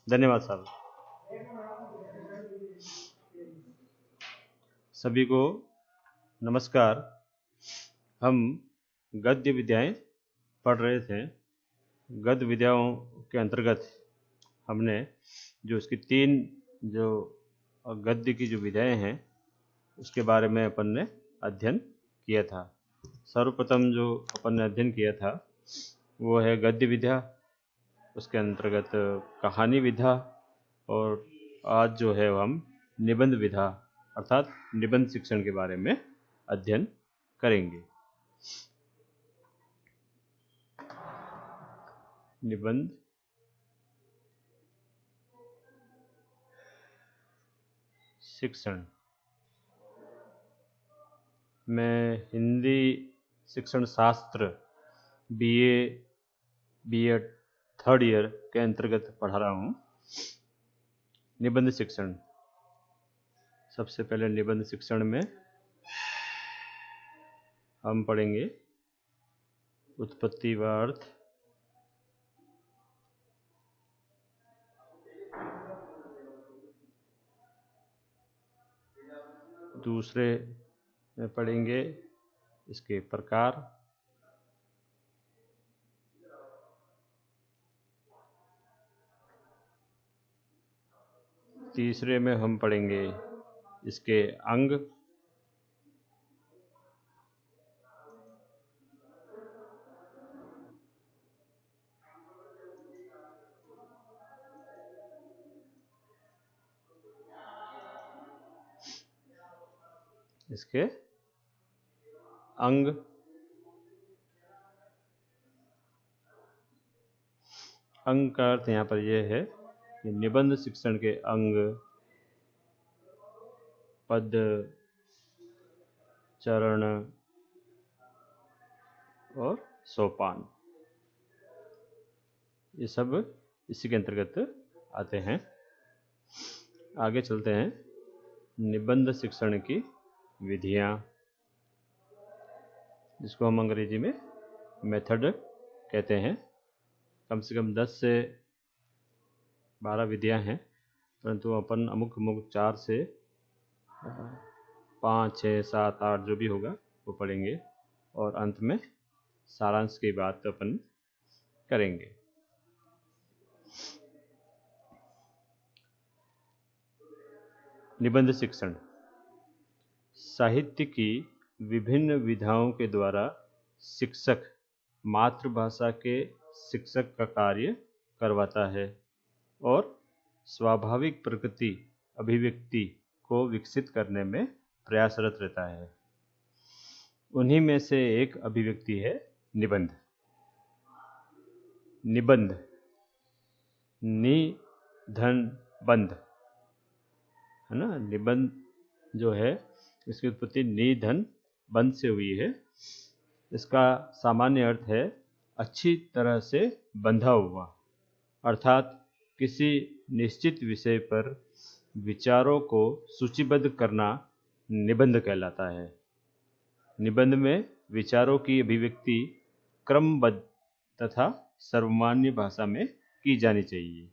धन्यवाद साहब। सभी को नमस्कार। हम गद्य विद्याएं पढ़ रहे थे। गद्य विद्याओं के अंतर्गत हमने जो इसकी 3 जो गद्य की जो विधाएं हैं उसके बारे में अपन ने अध्ययन किया था। सर्वप्रथम जो अपन ने अध्ययन किया था वो है गद्य विधा, उसके अंतर्गत कहानी विधा, और आज जो है हम निबंध विधा अर्थात निबंध शिक्षण के बारे में अध्ययन करेंगे। निबंध शिक्षण। मैं हिंदी शिक्षण शास्त्र बीए 3rd ईयर के अंतर्गत पढ़ा रहा हूँ। निबंध शिक्षण। सबसे पहले निबंध शिक्षण में हम पढ़ेंगे उत्पत्ति व अर्थ, दूसरे में पढ़ेंगे इसके प्रकार, तीसरे में हम पढ़ेंगे इसके अंग, इसके अंग, अंग का अर्थ यहाँ पर यह है कि निबंध शिक्षण के अंग पद, चरण और सोपान, ये सब इसी के अंतर्गत आते हैं। आगे चलते हैं। निबंध शिक्षण की विधियाँ, जिसको हम अंग्रेजी में मेथड कहते हैं। कम से कम 10 से 12 विधियाँ हैं, परंतु अपन अमुक 4 से 5, 6, 7, 8 जो भी होगा वो पढ़ेंगे और अंत में सारांश की बात अपन करेंगे। निबंध शिक्षण साहित्य की विभिन्न विधाओं के द्वारा शिक्षक मातृभाषा के शिक्षक का कार्य करवाता है और स्वाभाविक प्रकृति अभिव्यक्ति को विकसित करने में प्रयासरत रहता है। उन्हीं में से एक अभिव्यक्ति है निबंध। निबंध नि धन बंध है ना। निबंध जो है इसकी उत्पत्ति नि धन बंध से हुई है। इसका सामान्य अर्थ है अच्छी तरह से बंधा हुआ, अर्थात किसी निश्चित विषय पर विचारों को सूचीबद्ध करना निबंध कहलाता है। निबंध में विचारों की अभिव्यक्ति क्रमबद्ध तथा सर्वमान्य भाषा में की जानी चाहिए।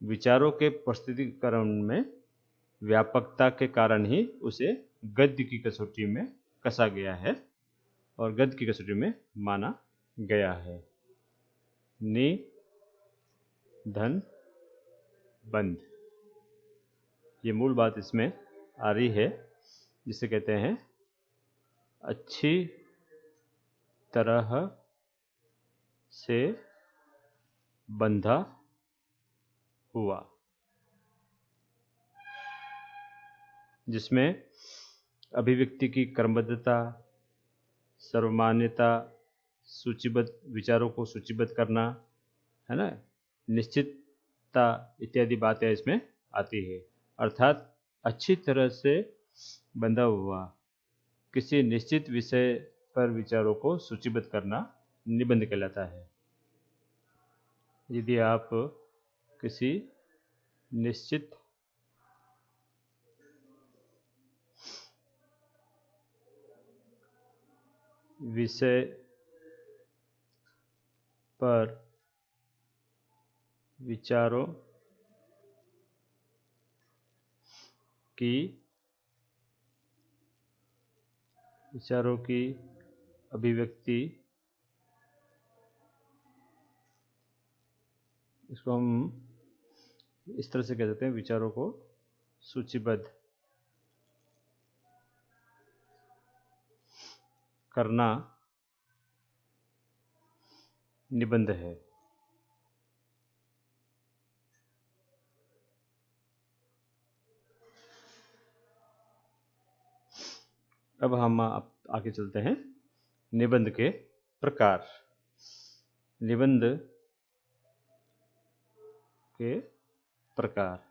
विचारों के प्रस्तुतिकरण में व्यापकता के कारण ही उसे गद्य की कसौटी में कसा गया है और गद्य की कसौटी में माना गया है। नि धन बंध, ये मूल बात इसमें आ रही है, जिसे कहते हैं अच्छी तरह से बंधा हुआ, जिसमें अभिव्यक्ति की क्रमबद्धता, सर्वमान्यता, सूचीबद्ध विचारों को सूचीबद्ध करना है ना, निश्चितता इत्यादि बातें इसमें आती है। अर्थात अच्छी तरह से बंधा हुआ किसी निश्चित विषय पर विचारों को सूचीबद्ध करना निबंध कहलाता है। यदि आप किसी निश्चित विषय पर विचारों की विचारों की अभिव्यक्ति, इसको हम इस तरह से कह सकते हैं, विचारों को सूचीबद्ध करना निबंध है। अब हम आगे चलते हैं निबंध के प्रकार। निबंध के प्रकार।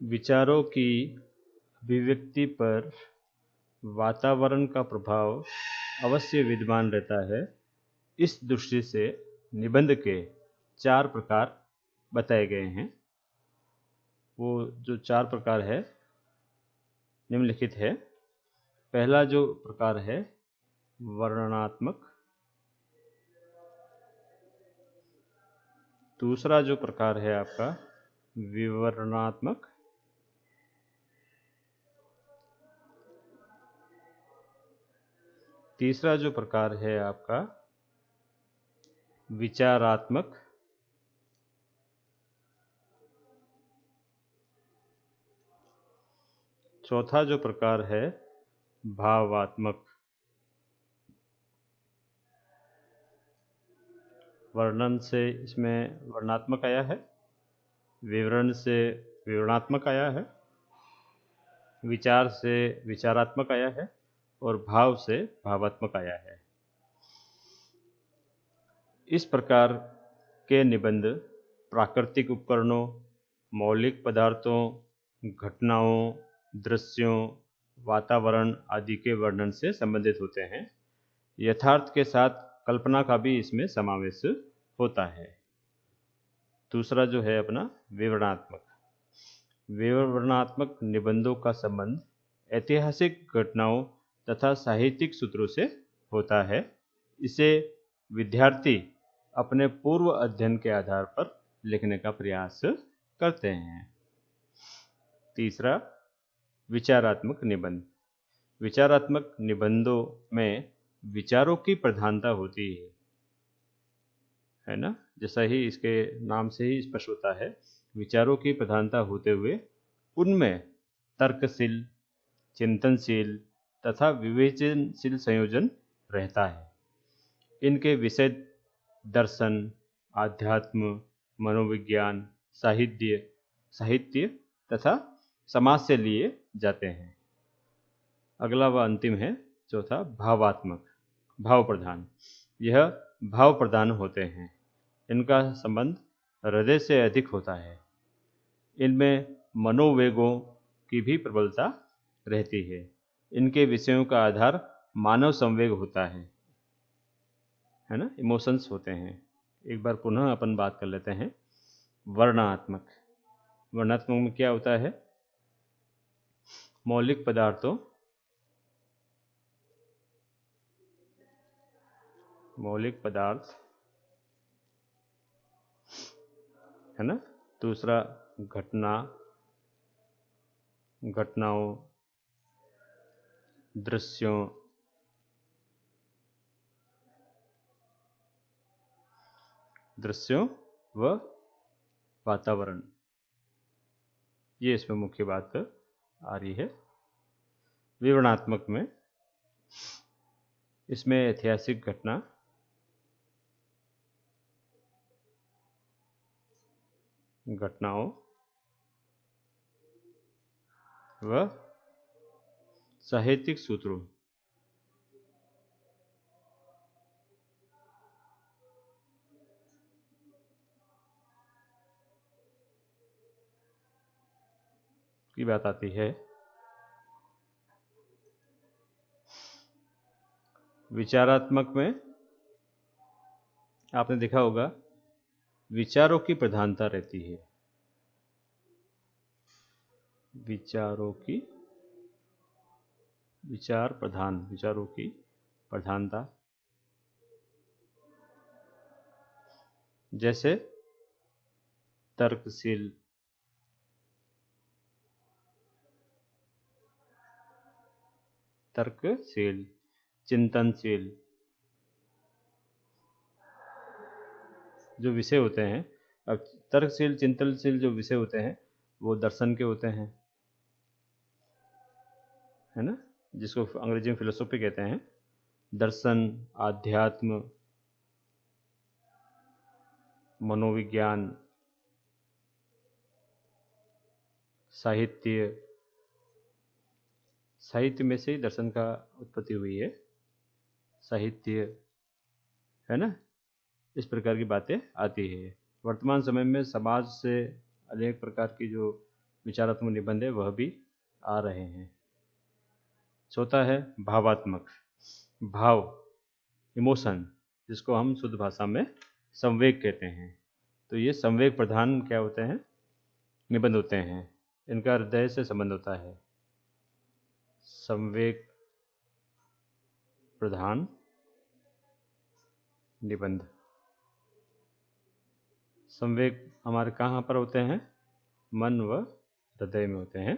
विचारों की अभिव्यक्ति पर वातावरण का प्रभाव अवश्य विद्यमान रहता है। इस दृष्टि से निबंध के 4 प्रकार बताए गए हैं। वो जो 4 प्रकार है निम्नलिखित है। पहला जो प्रकार है वर्णनात्मक, दूसरा जो प्रकार है आपका विवरणात्मक, तीसरा जो प्रकार है आपका विचारात्मक, चौथा जो प्रकार है भावात्मक। वर्णन से इसमें वर्णात्मक आया है, विवरण से विवरणात्मक आया है, विचार से विचारात्मक आया है और भाव से भावात्मक आया है। इस प्रकार के निबंध प्राकृतिक उपकरणों, मौलिक पदार्थों, घटनाओं, दृश्यों, वातावरण आदि के वर्णन से संबंधित होते हैं। यथार्थ के साथ कल्पना का भी इसमें समावेश होता है। दूसरा जो है अपना विवरणात्मक। विवरणात्मक निबंधों का संबंध ऐतिहासिक घटनाओं तथा साहित्यिक सूत्रों से होता है। इसे विद्यार्थी अपने पूर्व अध्ययन के आधार पर लिखने का प्रयास करते हैं। तीसरा विचारात्मक निबंध। विचारात्मक निबंधों में विचारों की प्रधानता होती है ना, जैसा ही इसके नाम से ही स्पष्ट होता है। विचारों की प्रधानता होते हुए उनमें तर्कशील, चिंतनशील तथा विवेचनशील संयोजन रहता है। इनके विषय दर्शन, आध्यात्म, मनोविज्ञान, साहित्य तथा समाज से लिए जाते हैं। अगला व अंतिम है चौथा भावात्मक, भाव प्रधान। यह भाव प्रधान होते हैं। इनका संबंध हृदय से अधिक होता है। इनमें मनोवेगों की भी प्रबलता रहती है। इनके विषयों का आधार मानव संवेग होता है ना, इमोशंस होते हैं। एक बार पुनः अपन बात कर लेते हैं वर्णनात्मक। वर्णनात्मक में क्या होता है? मौलिक पदार्थों, मौलिक पदार्थ है ना, दूसरा घटनाओं, दृश्यों व वातावरण, ये इसमें मुख्य बात आ रही है। विवरणात्मक में इसमें ऐतिहासिक घटनाओं व साहित्यिक सूत्रों की बात आती है। विचारात्मक में आपने देखा होगा विचारों की प्रधानता रहती है। विचारों की विचार प्रधान, विचारों की प्रधानता, जैसे तर्कशील, तर्कशील, चिंतनशील जो विषय होते हैं। अब तर्कशील चिंतनशील जो विषय होते हैं वो दर्शन के होते हैं, है ना, जिसको अंग्रेजी में फिलोसॉफी कहते हैं। दर्शन, आध्यात्म, मनोविज्ञान, साहित्य, साहित्य में से ही दर्शन का उत्पत्ति हुई है, साहित्य, है ना, इस प्रकार की बातें आती है। वर्तमान समय में समाज से अनेक प्रकार की जो विचारात्मक निबंध है वह भी आ रहे हैं। चौथा है भावात्मक, भाव, इमोशन, जिसको हम शुद्ध भाषा में संवेग कहते हैं। तो ये संवेग प्रधान क्या होते हैं, निबंध होते हैं। इनका हृदय से संबंध होता है। संवेग प्रधान निबंध। संवेग हमारे कहाँ पर होते हैं, मन व हृदय में होते हैं।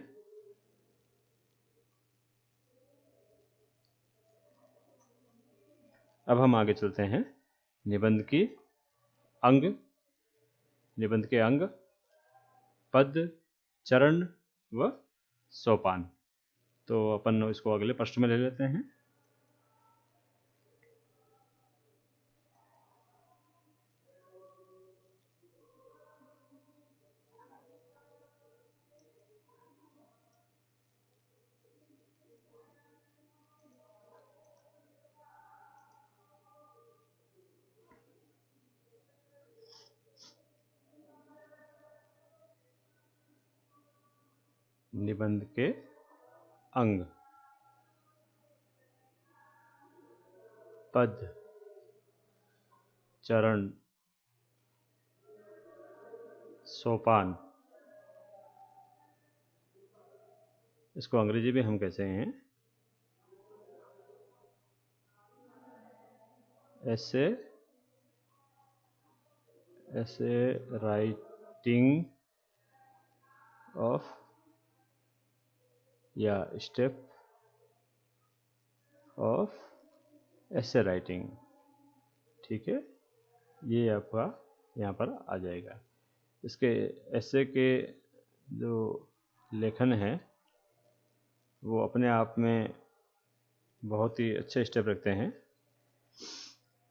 अब हम आगे चलते हैं। निबंध की अंग, निबंध के अंग, पद, चरण व सोपान। तो अपन इसको अगले प्रश्न में ले लेते हैं। निबंध के अंग, पद, चरण, सोपान। इसको अंग्रेजी में हम कैसे हैं, ऐसे राइटिंग ऑफ या स्टेप ऑफ ऐसे राइटिंग। ठीक है, ये आपका यहाँ पर आ जाएगा। इसके ऐसे के जो लेखन है वो अपने आप में बहुत ही अच्छे स्टेप रखते हैं।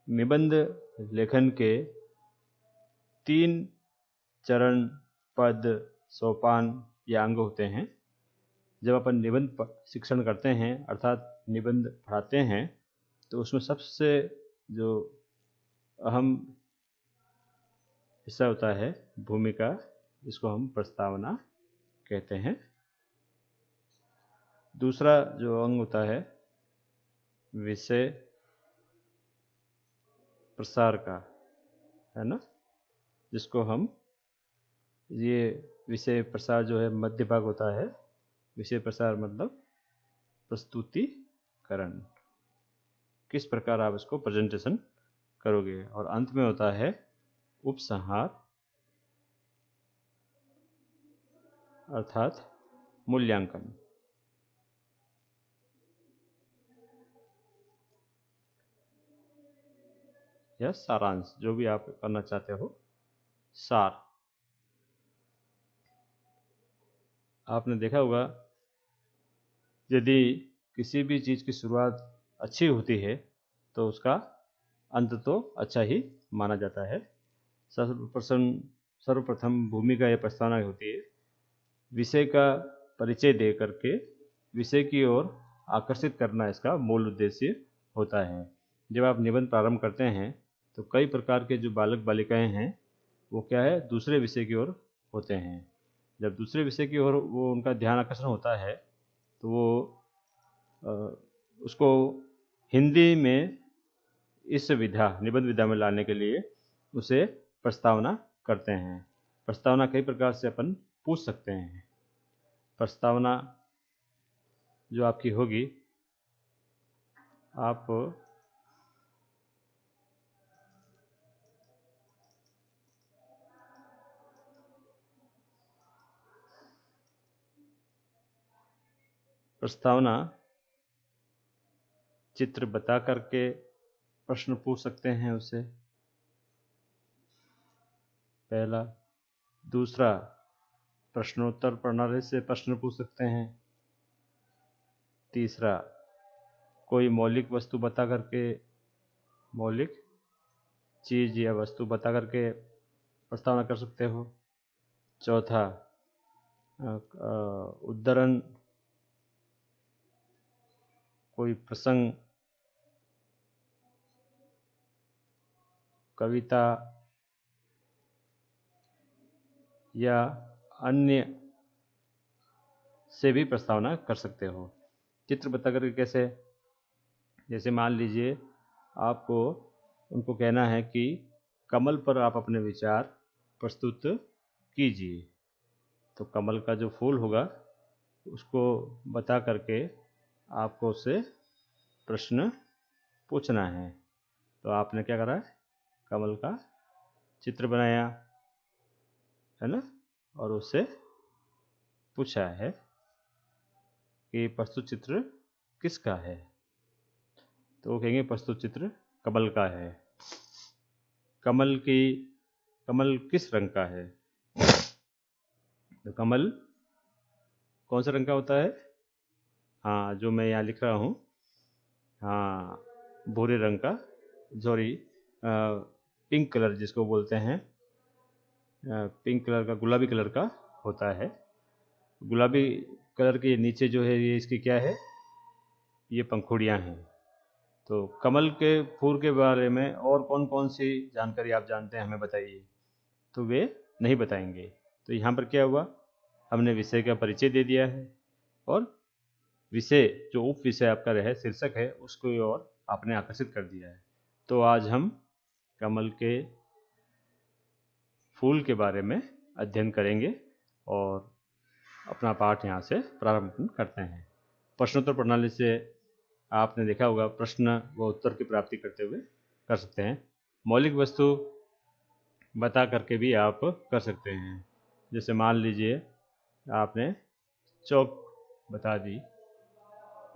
निबंध लेखन के 3 चरण, पद, सोपान या अंग होते हैं। जब अपन निबंध शिक्षण करते हैं अर्थात निबंध पढ़ाते हैं तो उसमें सबसे जो अहम हिस्सा होता है भूमिका, जिसको हम प्रस्तावना कहते हैं। दूसरा जो अंग होता है विषय प्रसार का, है ना, जिसको हम, ये विषय प्रसार जो है मध्य भाग होता है। विषय प्रसार मतलब प्रस्तुतिकरण, किस प्रकार आप इसको प्रेजेंटेशन करोगे। और अंत में होता है उपसंहार अर्थात मूल्यांकन। या सारांश, जो भी आप करना चाहते हो, सार। आपने देखा होगा यदि किसी भी चीज़ की शुरुआत अच्छी होती है तो उसका अंत तो अच्छा ही माना जाता है। सर्वप्रथम भूमिका या प्रस्तावना होती है। विषय का परिचय दे करके विषय की ओर आकर्षित करना इसका मूल उद्देश्य होता है। जब आप निबंध प्रारंभ करते हैं तो कई प्रकार के जो बालक बालिकाएं हैं वो क्या है, दूसरे विषय की ओर होते हैं। जब दूसरे विषय की ओर वो उनका ध्यान आकर्षण होता है तो वो उसको हिंदी में इस विधा, निबंध विधा में लाने के लिए उसे प्रस्तावना करते हैं। प्रस्तावना कई प्रकार से अपन पूछ सकते हैं। प्रस्तावना जो आपकी होगी आप प्रस्तावना चित्र बता करके प्रश्न पूछ सकते हैं उससे, पहला। दूसरा, प्रश्नोत्तर प्रणाली से प्रश्न पूछ सकते हैं। तीसरा, कोई मौलिक वस्तु बता करके, मौलिक चीज या वस्तु बता करके प्रस्तावना कर सकते हो। चौथा, उद्धरण, कोई प्रसंग, कविता या अन्य से भी प्रस्तावना कर सकते हो। चित्र बता करके कैसे? जैसे मान लीजिए आपको उनको कहना है कि कमल पर आप अपने विचार प्रस्तुत कीजिए, तो कमल का जो फूल होगा उसको बता करके आपको उससे प्रश्न पूछना है। तो आपने क्या करा? कमल का चित्र बनाया है ना, और उससे पूछा है कि प्रस्तुत चित्र किसका है। तो वो कहेंगे प्रस्तुत चित्र कमल का है। कमल किस रंग का है? तो कमल कौन सा रंग का होता है? हाँ, जो मैं यहाँ लिख रहा हूँ, हाँ, भूरे रंग का, सॉरी, पिंक कलर जिसको बोलते हैं, पिंक कलर का, गुलाबी कलर का होता है। गुलाबी कलर के नीचे जो है ये इसकी क्या है? ये पंखुड़ियाँ हैं। तो कमल के फूल के बारे में और कौन कौन सी जानकारी आप जानते हैं, हमें बताइए। तो वे नहीं बताएंगे। तो यहाँ पर क्या हुआ? हमने विषय का परिचय दे दिया है और विषय जो उप विषय आपका रहे, शीर्षक है, उसको और आपने आकर्षित कर दिया है। तो आज हम कमल के फूल के बारे में अध्ययन करेंगे और अपना पाठ यहाँ से प्रारंभ करते हैं। प्रश्नोत्तर प्रणाली से आपने देखा होगा प्रश्न व उत्तर की प्राप्ति करते हुए कर सकते हैं। मौलिक वस्तु बता करके भी आप कर सकते हैं। जैसे मान लीजिए आपने चौक बता दी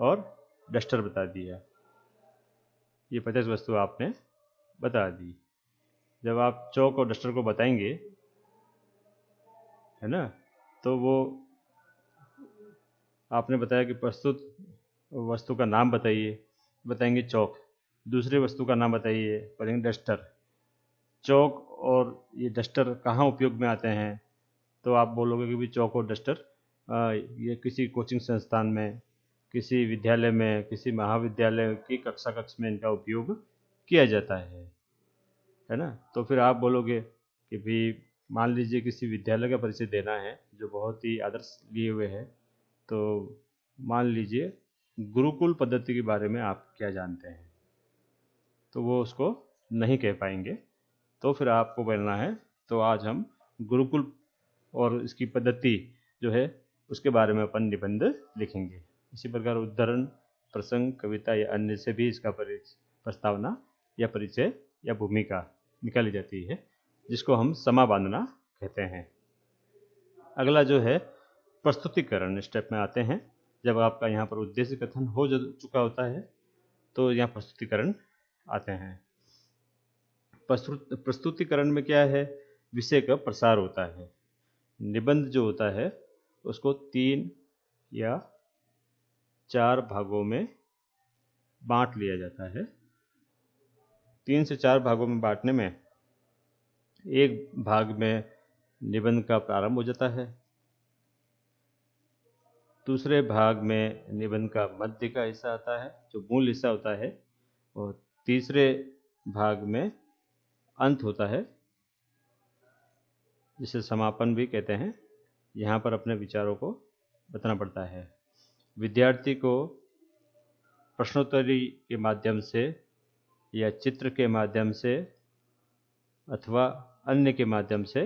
और डस्टर बता दिया, ये 50 वस्तु आपने बता दी। जब आप चौक और डस्टर को बताएंगे, है ना, तो वो आपने बताया कि प्रस्तुत वस्तु का नाम बताइए, बताएंगे चौक। दूसरी वस्तु का नाम बताइए, बताएंगे डस्टर। चौक और ये डस्टर कहाँ उपयोग में आते हैं? तो आप बोलोगे कि भी चौक और डस्टर ये किसी कोचिंग संस्थान में, किसी विद्यालय में, किसी महाविद्यालय की कक्षा कक्ष में इनका उपयोग किया जाता है ना। तो फिर आप बोलोगे कि भी मान लीजिए किसी विद्यालय का परिचय देना है जो बहुत ही आदर्श लिए हुए है, तो मान लीजिए गुरुकुल पद्धति के बारे में आप क्या जानते हैं, तो वो उसको नहीं कह पाएंगे। तो फिर आपको बोलना है, तो आज हम गुरुकुल और इसकी पद्धति जो है उसके बारे में अपन निबंध लिखेंगे। इसी प्रकार उद्धरण, प्रसंग, कविता या अन्य से भी इसका प्रस्तावना या परिचय या भूमिका निकाली जाती है, जिसको हम समा बांधना कहते हैं। अगला जो है प्रस्तुतिकरण स्टेप में आते हैं। जब आपका यहाँ पर उद्देश्य कथन हो चुका होता है तो यहाँ प्रस्तुतिकरण आते हैं। प्रस्तुतिकरण में क्या है? विषय का प्रसार होता है। निबंध जो होता है उसको 3 या 4 भागों में बांट लिया जाता है। 3 से 4 भागों में बांटने में एक भाग में निबंध का प्रारंभ हो जाता है, दूसरे भाग में निबंध का मध्य का हिस्सा आता है जो मूल हिस्सा होता है, और तीसरे भाग में अंत होता है जिसे समापन भी कहते हैं। यहाँ पर अपने विचारों को बताना पड़ता है। विद्यार्थी को प्रश्नोत्तरी के माध्यम से या चित्र के माध्यम से अथवा अन्य के माध्यम से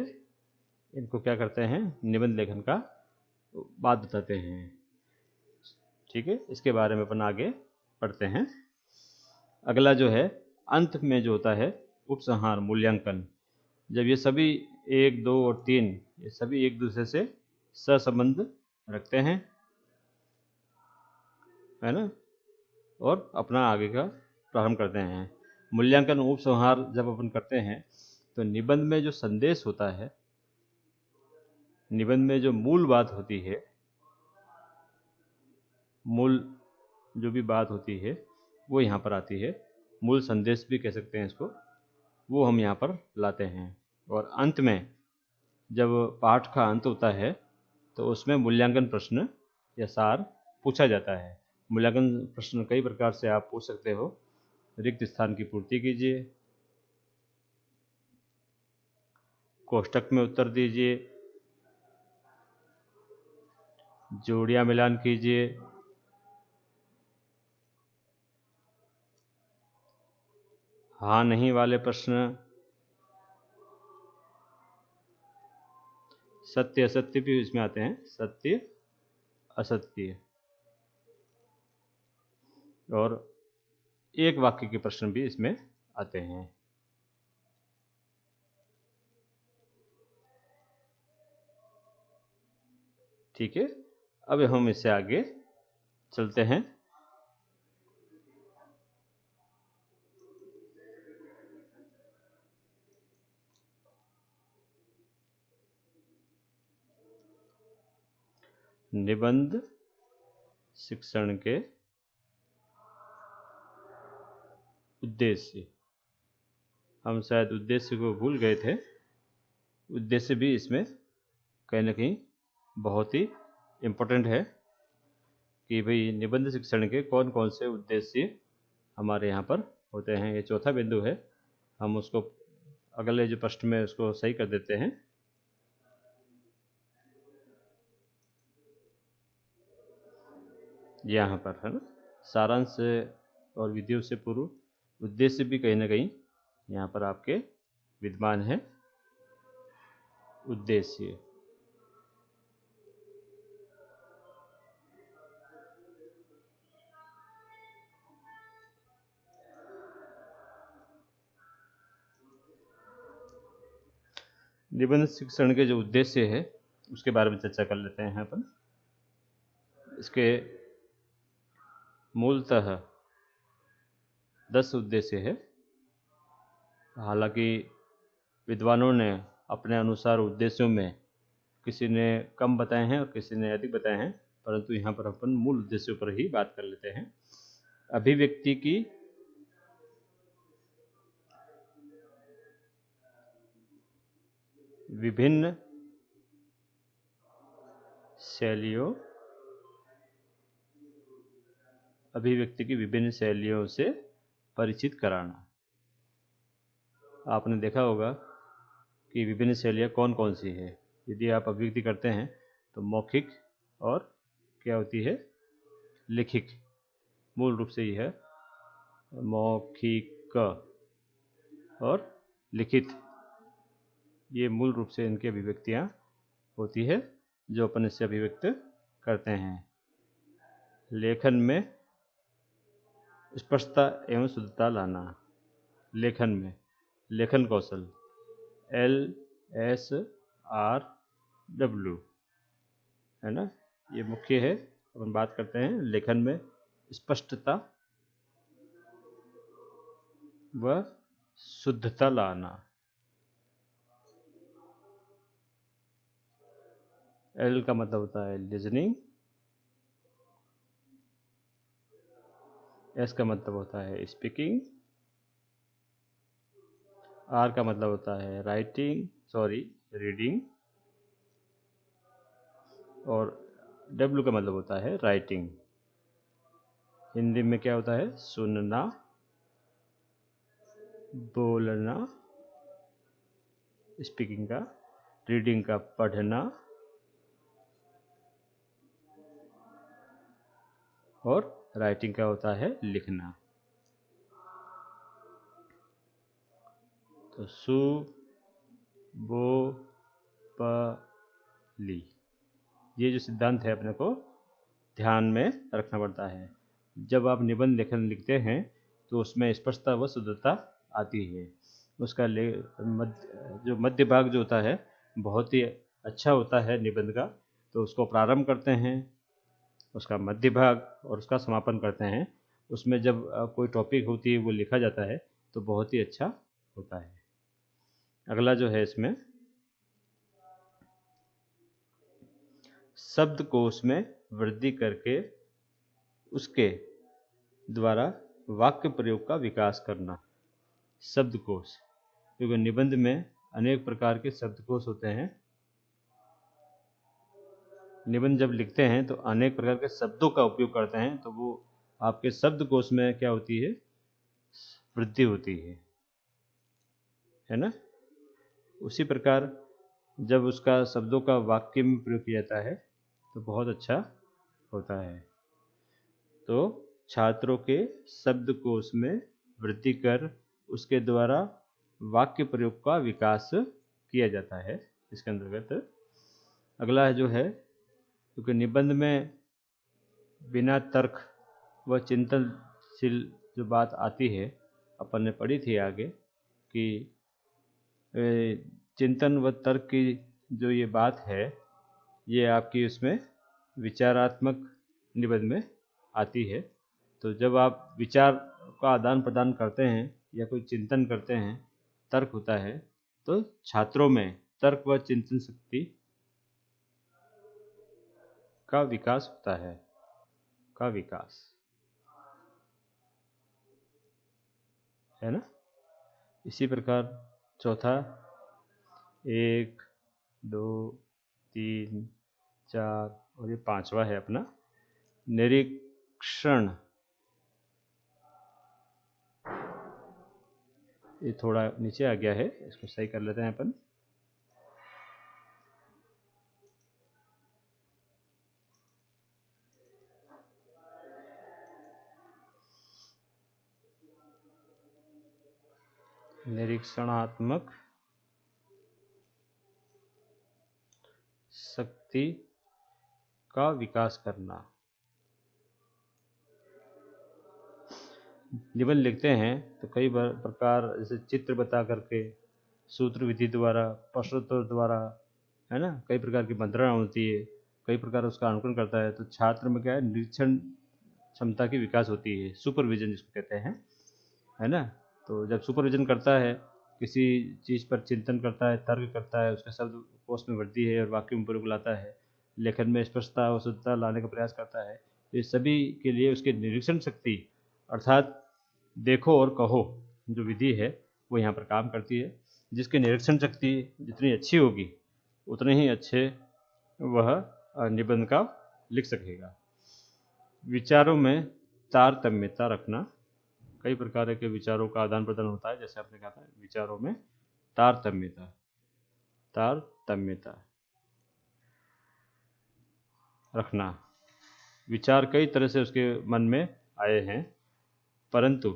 इनको क्या करते हैं? निबंध लेखन का बात बताते हैं। ठीक है, इसके बारे में अपन आगे पढ़ते हैं। अगला जो है अंत में जो होता है उपसंहार मूल्यांकन। जब ये सभी 1, 2 और 3 ये सभी एक दूसरे से सहसंबंध रखते हैं, है ना, और अपना आगे का प्रारंभ करते हैं। मूल्यांकन उपसंहार जब अपन करते हैं तो निबंध में जो संदेश होता है, निबंध में जो मूल बात होती है, मूल जो भी बात होती है वो यहाँ पर आती है, मूल संदेश भी कह सकते हैं इसको, वो हम यहाँ पर लाते हैं। और अंत में जब पाठ का अंत होता है तो उसमें मूल्यांकन प्रश्न या सार पूछा जाता है। मूल्यांकन प्रश्न कई प्रकार से आप पूछ सकते हो। रिक्त स्थान की पूर्ति कीजिए, कोष्टक में उत्तर दीजिए, जोड़ियां मिलान कीजिए, हाँ नहीं वाले प्रश्न, सत्य असत्य भी इसमें आते हैं, सत्य असत्य, और एक वाक्य के प्रश्न भी इसमें आते हैं। ठीक है, अब हम इससे आगे चलते हैं। निबंध शिक्षण के उद्देश्य। हम शायद उद्देश्य को भूल गए थे। उद्देश्य भी इसमें कहीं ना कहीं बहुत ही इम्पोर्टेंट है कि भाई निबंध शिक्षण के कौन कौन से उद्देश्य हमारे यहाँ पर होते हैं। ये चौथा बिंदु है, हम उसको अगले जो प्रश्न में उसको सही कर देते हैं। यहाँ पर है ना, सारांश और विधियों से पूर्व उद्देश्य भी कहीं ना कहीं यहाँ पर आपके विद्यमान है। उद्देश्य निबंध शिक्षण के जो उद्देश्य है उसके बारे में चर्चा कर लेते हैं यहाँ पर। इसके मूलतः 10 उद्देश्य है। हालांकि विद्वानों ने अपने अनुसार उद्देश्यों में किसी ने कम बताए हैं और किसी ने अधिक बताए हैं, परंतु यहाँ पर अपन मूल उद्देश्यों पर ही बात कर लेते हैं। अभिव्यक्ति की विभिन्न शैलियों, अभिव्यक्ति की विभिन्न शैलियों से परिचित कराना। आपने देखा होगा कि विभिन्न शैलियाँ कौन कौन सी है। यदि आप अभिव्यक्ति करते हैं तो मौखिक और क्या होती है, लिखित। मूल रूप से यह है मौखिक और लिखित, ये मूल रूप से इनकी अभिव्यक्तियाँ होती है जो अपन इससे अभिव्यक्त करते हैं। लेखन में स्पष्टता एवं शुद्धता लाना। लेखन में लेखन कौशल LSRW है ना, ये मुख्य है। अपन बात करते हैं लेखन में स्पष्टता व शुद्धता लाना। L का मतलब होता है लिजनिंग, S का मतलब होता है स्पीकिंग, R का मतलब होता है रीडिंग, और W का मतलब होता है राइटिंग। हिंदी में क्या होता है, सुनना, बोलना, स्पीकिंग का, रीडिंग का पढ़ना, और राइटिंग का होता है लिखना। तो सु बो प ली, ये जो सिद्धांत है अपने को ध्यान में रखना पड़ता है। जब आप निबंध लेखन लिखते हैं तो उसमें स्पष्टता व शुद्धता आती है। उसका जो मध्य भाग जो होता है बहुत ही अच्छा होता है निबंध का। तो उसको प्रारंभ करते हैं, उसका मध्य भाग और उसका समापन करते हैं। उसमें जब कोई टॉपिक होती है वो लिखा जाता है तो बहुत ही अच्छा होता है। अगला जो है इसमें शब्दकोश में वृद्धि करके उसके द्वारा वाक्य प्रयोग का विकास करना। शब्दकोश, क्योंकि निबंध में अनेक प्रकार के शब्दकोश होते हैं। निबंध जब लिखते हैं तो अनेक प्रकार के शब्दों का उपयोग करते हैं, तो वो आपके शब्दकोश में क्या होती है, वृद्धि होती है ना। उसी प्रकार जब उसका शब्दों का वाक्य में प्रयोग किया जाता है तो बहुत अच्छा होता है। तो छात्रों के शब्दकोश में वृद्धि कर उसके द्वारा वाक्य प्रयोग का विकास किया जाता है। इसके अंतर्गत अगला जो है, क्योंकि निबंध में बिना तर्क व चिंतनशील जो बात आती है, अपन ने पढ़ी थी आगे कि चिंतन व तर्क की जो ये बात है, ये आपकी उसमें विचारात्मक निबंध में आती है। तो जब आप विचार का आदान प्रदान करते हैं या कोई चिंतन करते हैं, तर्क होता है, तो छात्रों में तर्क व चिंतन शक्ति का विकास होता है, का विकास है ना। इसी प्रकार चौथा 1, 2, 3, 4 और ये 5वां है अपना निरीक्षण। ये थोड़ा नीचे आ गया है, इसको सही कर लेते हैं अपन। निरीक्षणात्मक शक्ति का विकास करना। निबंध लिखते हैं तो कई प्रकार, जैसे चित्र बता करके, सूत्र विधि द्वारा, प्रश्नोत्तर द्वारा, है ना, कई प्रकार की मुद्रा होती है, कई प्रकार उसका अनुकरण करता है। तो छात्र में क्या है, निरीक्षण क्षमता की विकास होती है, सुपरविजन जिसको कहते हैं, है ना। तो जब सुपरविजन करता है, किसी चीज़ पर चिंतन करता है, तर्क करता है, उसके शब्द कोश में वृद्धि है और वाक्य में प्रयोग लाता है, लेखन में स्पष्टता और शुद्धता लाने का प्रयास करता है, तो ये सभी के लिए उसकी निरीक्षण शक्ति अर्थात देखो और कहो जो विधि है वो यहाँ पर काम करती है। जिसकी निरीक्षण शक्ति जितनी अच्छी होगी उतने ही अच्छे वह निबंध का लिख सकेगा। विचारों में तारतम्यता रखना। कई प्रकार के विचारों का आदान प्रदान होता है, जैसे आपने कहा था विचारों में तारतम्यता, तारतम्यता रखना। विचार कई तरह से उसके मन में आए हैं, परंतु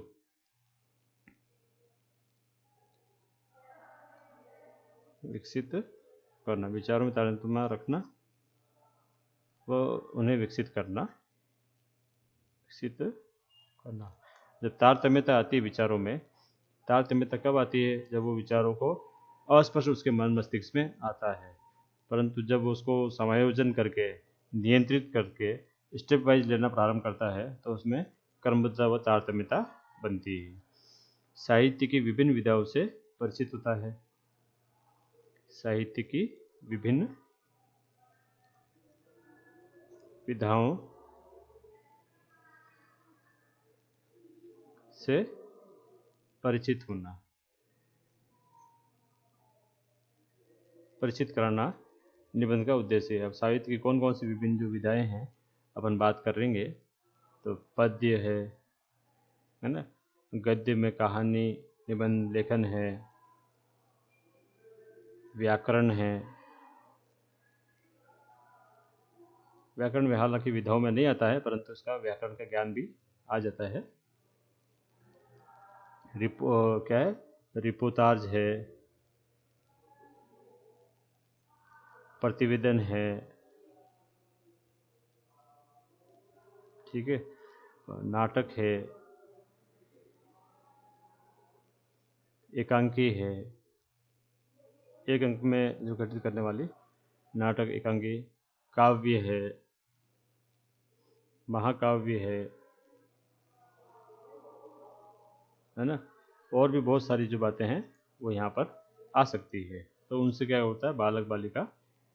विकसित करना, विचारों में तारतम्य रखना व उन्हें विकसित करना, विकसित करना। जब तारतम्यता आती है विचारों में, तारतम्यता कब आती है, जब वो विचारों को अस्पष्ट उसके मन मस्तिष्क में आता है, परंतु जब उसको समायोजन करके, नियंत्रित करके स्टेप वाइज लेना प्रारंभ करता है तो उसमें क्रमबद्धता व तारतम्यता बनती है। साहित्य की विभिन्न विधाओं से परिचित होता है। साहित्य की विभिन्न विधाओं से परिचित होना, परिचित कराना निबंध का उद्देश्य है। अब साहित्य की कौन कौन सी विभिन्न जो विधाएं हैं अपन बात करेंगे, तो पद्य है ना, गद्य में कहानी निबंध लेखन है, व्याकरण है। व्याकरण में हालांकि विधाओं में नहीं आता है, परंतु इसका व्याकरण का ज्ञान भी आ जाता है। क्या है, रिपोर्टाज है, प्रतिवेदन है, ठीक है, नाटक है, एकांकी है, एक अंक में जो घटित करने वाली नाटक एकांकी, काव्य है, महाकाव्य है ना, और भी बहुत सारी जो बातें हैं वो यहाँ पर आ सकती है। तो उनसे क्या होता है, बालक बालिका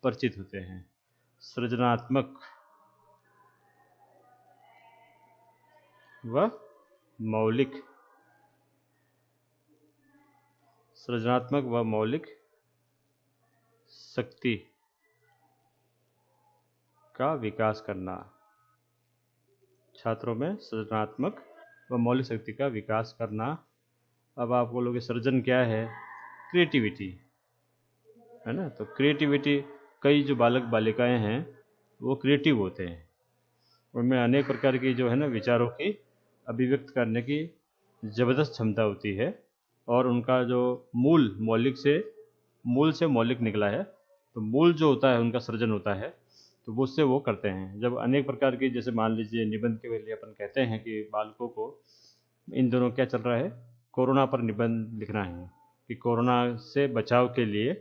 परिचित होते हैं। सृजनात्मक व मौलिक, सृजनात्मक व मौलिक शक्ति का विकास करना, छात्रों में सृजनात्मक व मौलिक शक्ति का विकास करना। अब आप बोलोगे सृजन क्या है? क्रिएटिविटी है ना। तो क्रिएटिविटी, कई जो बालक बालिकाएं हैं वो क्रिएटिव होते हैं, उनमें अनेक प्रकार की जो है ना विचारों की अभिव्यक्त करने की ज़बरदस्त क्षमता होती है, और उनका जो मूल से मौलिक निकला है, तो मूल जो होता है उनका सृजन होता है, तो वो उससे वो करते हैं। जब अनेक प्रकार की, जैसे मान लीजिए निबंध के लिए अपन कहते हैं कि बालकों को इन दोनों क्या चल रहा है, कोरोना पर निबंध लिखना है कि कोरोना से बचाव के लिए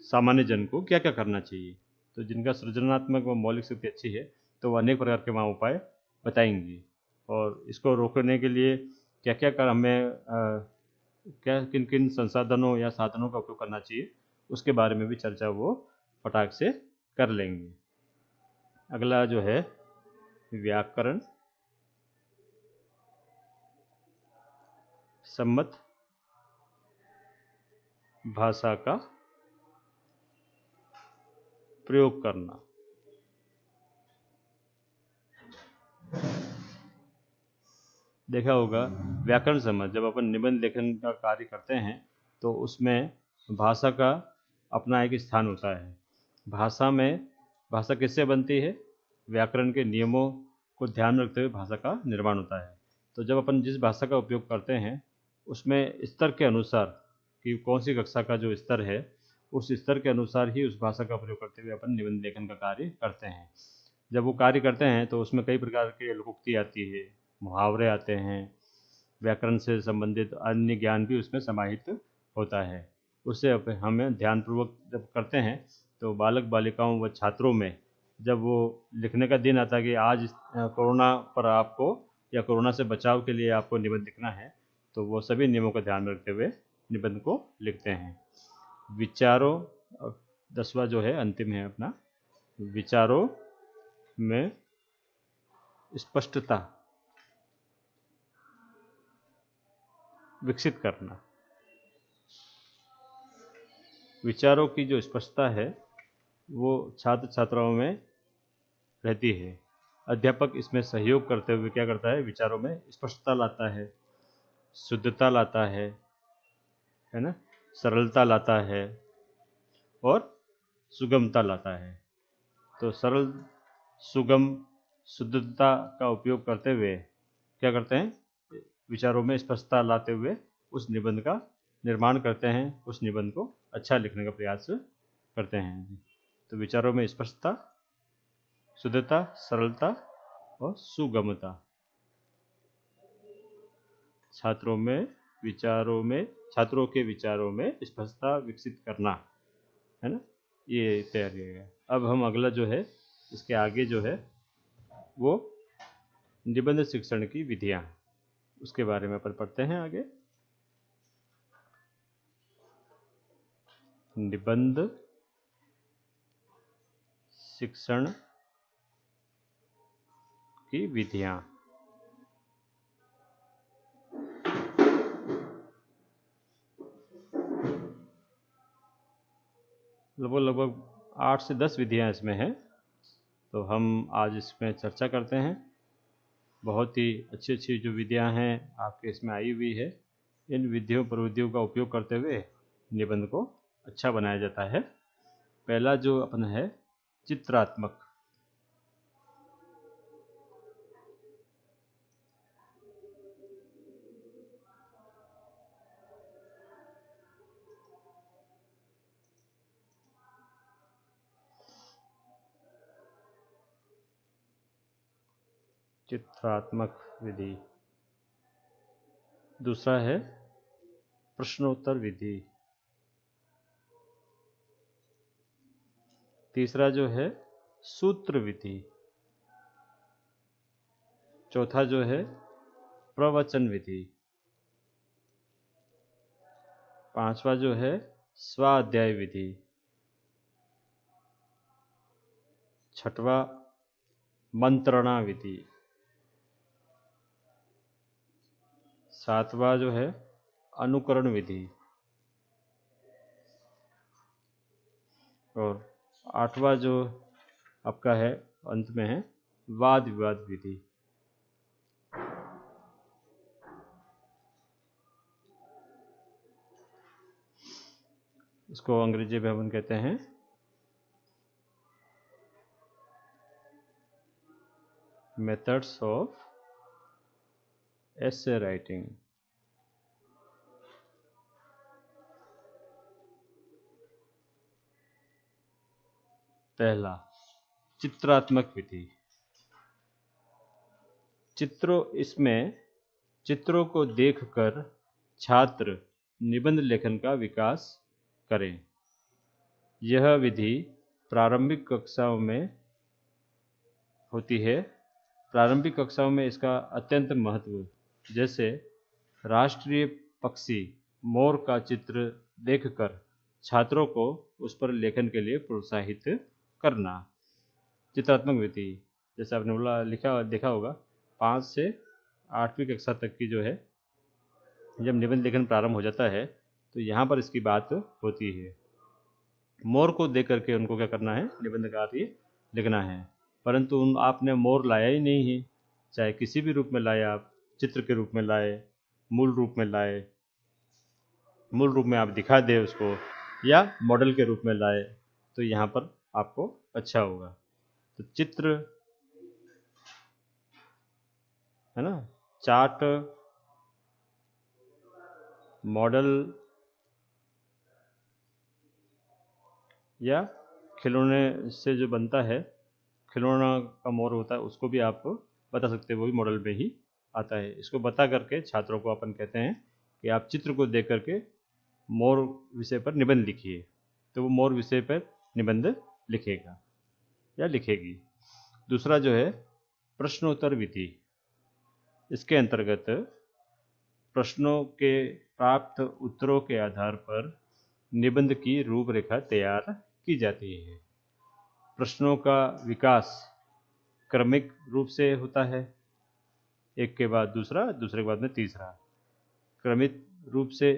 सामान्य जन को क्या क्या करना चाहिए। तो जिनका सृजनात्मक व मौलिक शक्ति अच्छी है तो वो अनेक प्रकार के वहाँ उपाय बताएंगी, और इसको रोकने के लिए क्या क्या कर हमें क्या किन किन संसाधनों या साधनों का उपयोग करना चाहिए, उसके बारे में भी चर्चा वो फटाक से कर लेंगे। अगला जो है व्याकरण सम्मत भाषा का प्रयोग करना। देखा होगा व्याकरण सम्मत, जब अपन निबंध लेखन का कार्य करते हैं तो उसमें भाषा का अपना एक स्थान होता है। भाषा किससे बनती है? व्याकरण के नियमों को ध्यान रखते हुए भाषा का निर्माण होता है। तो जब अपन जिस भाषा का उपयोग करते हैं उसमें स्तर के अनुसार, कि कौन सी कक्षा का जो स्तर है उस स्तर के अनुसार ही उस भाषा का प्रयोग करते हुए अपन निबंध लेखन का कार्य करते हैं। जब वो कार्य करते हैं तो उसमें कई प्रकार के लोकोक्ति आती है, मुहावरे आते हैं, व्याकरण से संबंधित अन्य ज्ञान भी उसमें समाहित होता है। उससे हमें ध्यानपूर्वक जब करते हैं तो बालक बालिकाओं व छात्रों में जब वो लिखने का दिन आता है कि आज कोरोना पर आपको या कोरोना से बचाव के लिए आपको निबंध लिखना है, तो वो सभी नियमों का ध्यान रखते हुए निबंध को लिखते हैं। विचारों, 10वां जो है अंतिम है अपना, विचारों में स्पष्टता विकसित करना। विचारों की जो स्पष्टता है वो छात्र छात्राओं में रहती है। अध्यापक इसमें सहयोग करते हुए क्या करता है, विचारों में स्पष्टता लाता है, शुद्धता लाता है ना, सरलता लाता है और सुगमता लाता है। तो सरल, सुगम, शुद्धता का उपयोग करते हुए क्या करते हैं, विचारों में स्पष्टता लाते हुए उस निबंध का निर्माण करते हैं, उस निबंध को अच्छा लिखने का प्रयास करते हैं। तो विचारों में स्पष्टता, शुद्धता, सरलता और सुगमता। छात्रों के विचारों में स्पष्टता विकसित करना, है ना, ये तैयारी है। अब हम अगला जो है, इसके आगे जो है वो निबंध शिक्षण की विधियां, उसके बारे में अपन पढ़ते हैं आगे। निबंध शिक्षण की विधियां। लगभग 8 से 10 विधियां इसमें हैं, तो हम आज इसमें चर्चा करते हैं। बहुत ही अच्छी अच्छी जो विधियां हैं आपके इसमें आई हुई है। इन विधियों प्रविधियों का उपयोग करते हुए निबंध को अच्छा बनाया जाता है। पहला जो अपन है, चित्रात्मक। चित्रात्मक विधि। दूसरा है प्रश्नोत्तर विधि। तीसरा जो है सूत्र विधि। चौथा जो है प्रवचन विधि। पांचवा जो है स्वाध्याय विधि। छठवा मंत्रणा विधि। सातवां जो है अनुकरण विधि। और आठवां जो आपका है अंत में है वाद विवाद विधि। इसको अंग्रेजी में हम कहते हैं मेथड्स ऑफ एसे राइटिंग। पहला चित्रात्मक विधि। इसमें चित्रों को देखकर छात्र निबंध लेखन का विकास करें। यह विधि प्रारंभिक कक्षाओं में होती है। प्रारंभिक कक्षाओं में इसका अत्यंत महत्व, जैसे राष्ट्रीय पक्षी मोर का चित्र देखकर छात्रों को उस पर लेखन के लिए प्रोत्साहित करना। चित्रात्मक विधि जैसे आपने बोला देखा होगा 5 से 8वीं कक्षा तक की जो है जब निबंध लेखन प्रारंभ हो जाता है तो यहाँ पर इसकी बात होती है। मोर को देख करके उनको क्या करना है, निबंध कार्य लिखना है। परंतु आपने मोर लाया ही नहीं है, चाहे किसी भी रूप में लाए, आप चित्र के रूप में लाए, मूल रूप में लाए, मूल रूप में आप दिखा दे उसको, या मॉडल के रूप में लाए, तो यहाँ पर आपको अच्छा होगा। तो चित्र है ना, चार्ट, मॉडल या खिलौने से जो बनता है, खिलौना का मोर होता है, उसको भी आप बता सकते हैं, वो भी मॉडल में ही आता है। इसको बता करके छात्रों को अपन कहते हैं कि आप चित्र को देख करके मोर विषय पर निबंध लिखिए। तो वो मोर विषय पर निबंध लिखेगा या लिखेगी। दूसरा जो है प्रश्नोत्तर विधि। इसके अंतर्गत प्रश्नों के प्राप्त उत्तरों के आधार पर निबंध की रूपरेखा तैयार की जाती है। प्रश्नों का विकास क्रमिक रूप से होता है, एक के बाद दूसरा, दूसरे के बाद में तीसरा। क्रमिक रूप से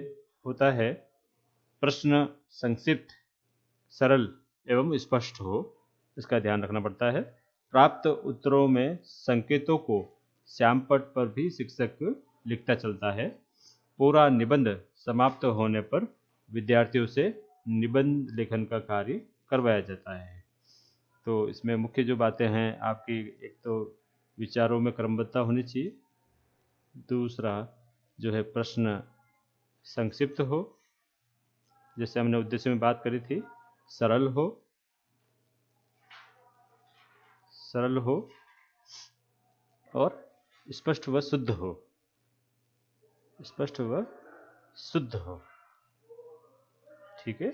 होता है। प्रश्न संक्षिप्त, सरल एवं स्पष्ट हो, इसका ध्यान रखना पड़ता है। प्राप्त उत्तरों में संकेतों को श्यामपट्ट पर भी शिक्षक लिखता चलता है। पूरा निबंध समाप्त होने पर विद्यार्थियों से निबंध लेखन का कार्य करवाया जाता है। तो इसमें मुख्य जो बातें हैं आपकी, एक तो विचारों में क्रमबद्धता होनी चाहिए, दूसरा जो है प्रश्न संक्षिप्त हो, जैसे हमने उद्देश्य में बात करी थी, सरल हो और स्पष्ट व शुद्ध हो, ठीक है।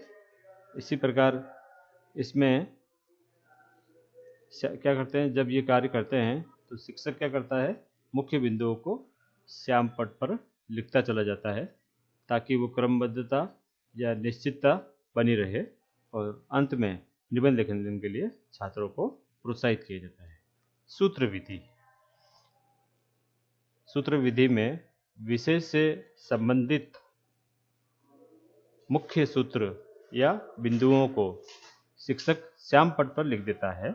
इसी प्रकार इसमें क्या करते हैं, जब ये कार्य करते हैं तो शिक्षक क्या करता है, मुख्य बिंदुओं को श्यामपट्ट पर लिखता चला जाता है, ताकि वो क्रमबद्धता या निश्चितता बनी रहे और अंत में निबंध लेखन के लिए छात्रों को प्रोत्साहित किया जाता है। सूत्र विधि। सूत्र विधि में विषय से संबंधित मुख्य सूत्र या बिंदुओं को शिक्षक श्यामपट्ट पर लिख देता है।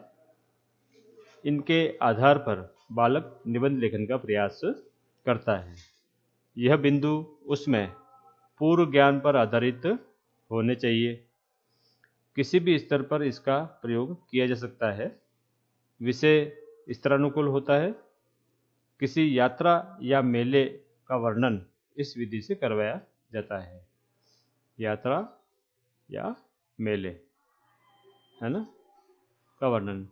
इनके आधार पर बालक निबंध लेखन का प्रयास करता है। यह बिंदु उसमें पूर्व ज्ञान पर आधारित होने चाहिए। किसी भी स्तर पर इसका प्रयोग किया जा सकता है। विषय स्तरानुकूल होता है। किसी यात्रा या मेले का वर्णन इस विधि से करवाया जाता है। यात्रा या मेले, है ना, का वर्णन।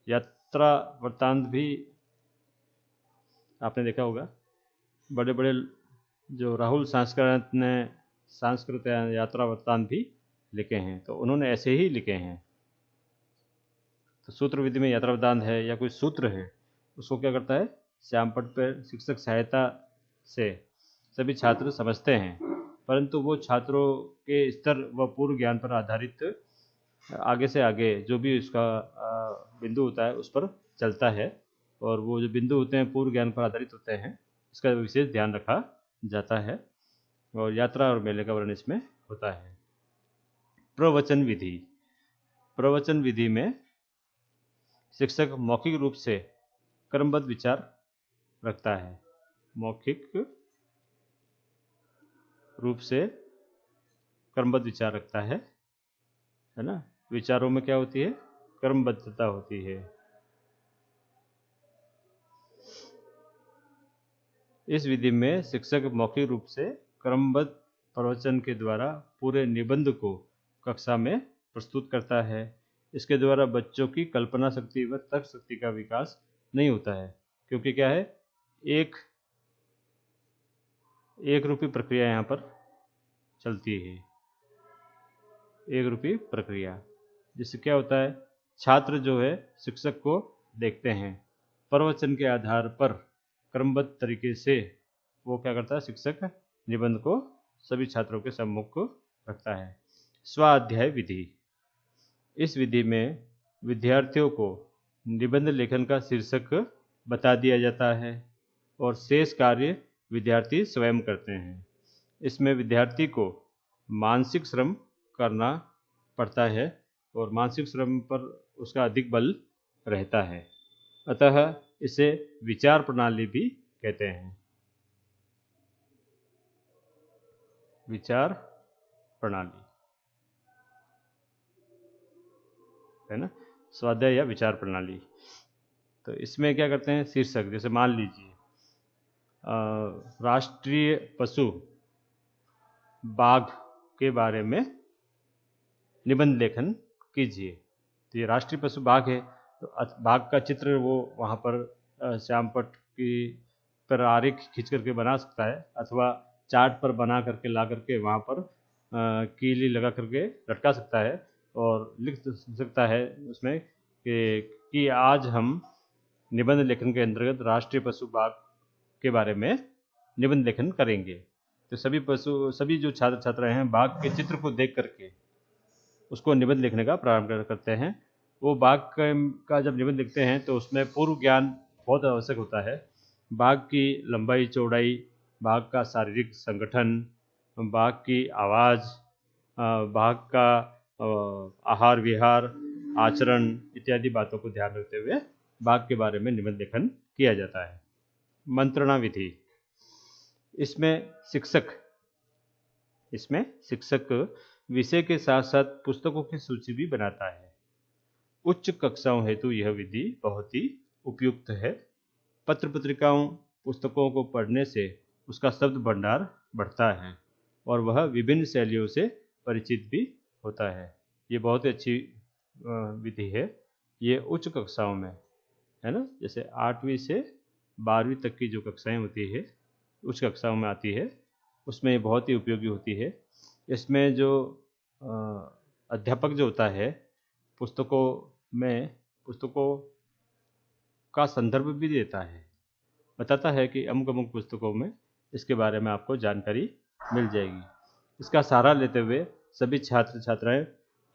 यात्रा वृत्तांत भी आपने देखा होगा, बड़े बड़े जो राहुल संस्कृत ने संस्कृत यात्रा वृत्तांत भी लिखे हैं, तो उन्होंने ऐसे ही लिखे हैं। तो सूत्र विधि में यात्रा वृत्तांत है या कोई सूत्र है, उसको क्या करता है, श्यामपट्ट पर शिक्षक सहायता से सभी छात्र समझते हैं, परंतु वो छात्रों के स्तर व पूर्व ज्ञान पर आधारित आगे से आगे जो भी उसका बिंदु होता है उस पर चलता है, और वो जो बिंदु होते हैं पूर्व ज्ञान पर आधारित होते हैं, इसका विशेष ध्यान रखा जाता है, और यात्रा और मेले का वर्णन इसमें होता है। प्रवचन विधि। प्रवचन विधि में शिक्षक मौखिक रूप से क्रमबद्ध विचार रखता है। मौखिक रूप से क्रमबद्ध विचार रखता है ना। विचारों में क्या होती है, क्रमबद्धता होती है। इस विधि में शिक्षक मौखिक रूप से क्रमबद्ध प्रवचन के द्वारा पूरे निबंध को कक्षा में प्रस्तुत करता है। इसके द्वारा बच्चों की कल्पना शक्ति व तर्क शक्ति का विकास नहीं होता है, क्योंकि क्या है, एक रूपी प्रक्रिया यहाँ पर चलती है। एक रूपी प्रक्रिया, जिससे क्या होता है, छात्र जो है शिक्षक को देखते हैं, प्रवचन के आधार पर क्रमबद्ध तरीके से वो क्या करता है, शिक्षक निबंध को सभी छात्रों के सम्मुख रखता है। स्वाध्याय विधि। इस विधि में विद्यार्थियों को निबंध लेखन का शीर्षक बता दिया जाता है और शेष कार्य विद्यार्थी स्वयं करते हैं। इसमें विद्यार्थी को मानसिक श्रम करना पड़ता है और मानसिक श्रम पर उसका अधिक बल रहता है, अतः इसे विचार प्रणाली भी कहते हैं। विचार प्रणाली है ना, स्वाध्याय या विचार प्रणाली। तो इसमें क्या करते हैं, शीर्षक, जैसे मान लीजिए राष्ट्रीय पशु बाघ के बारे में निबंध लेखन कीजिए। तो ये राष्ट्रीय पशु बाघ है, तो बाघ का चित्र वो वहाँ पर श्यामपट्ट की पर आरेख खींच करके बना सकता है, अथवा चार्ट पर बना करके ला करके वहाँ पर कीली लगा करके लटका सकता है और लिख सकता है उसमें कि आज हम निबंध लेखन के अंतर्गत राष्ट्रीय पशु बाघ के बारे में निबंध लेखन करेंगे। तो सभी जो छात्र छात्राएं हैं बाघ के चित्र को देख करके उसको निबंध लिखने का प्रारंभ करते हैं। वो बाघ का जब निबंध लिखते हैं तो उसमें पूर्व ज्ञान बहुत आवश्यक होता है। बाघ की लंबाई चौड़ाई, बाघ का शारीरिक संगठन, बाघ की आवाज़, बाघ का आहार विहार, आचरण इत्यादि बातों को ध्यान रखते हुए बाघ के बारे में निबंध लेखन किया जाता है। मंत्रणा विधि। इसमें शिक्षक विषय के साथ साथ पुस्तकों की सूची भी बनाता है। उच्च कक्षाओं हेतु यह विधि बहुत ही उपयुक्त है। पत्र पत्रिकाओं पुस्तकों को पढ़ने से उसका शब्द भंडार बढ़ता है और वह विभिन्न शैलियों से परिचित भी होता है। ये बहुत ही अच्छी विधि है। ये उच्च कक्षाओं में है ना, जैसे 8वीं से 12वीं तक की जो कक्षाएं होती है उच्च कक्षाओं में आती है, उसमें ये बहुत ही उपयोगी होती है। इसमें जो अध्यापक जो होता है पुस्तकों का संदर्भ भी देता है, बताता है कि अमुक अमुक पुस्तकों में इसके बारे में आपको जानकारी मिल जाएगी। इसका सहारा लेते हुए सभी छात्र छात्राएं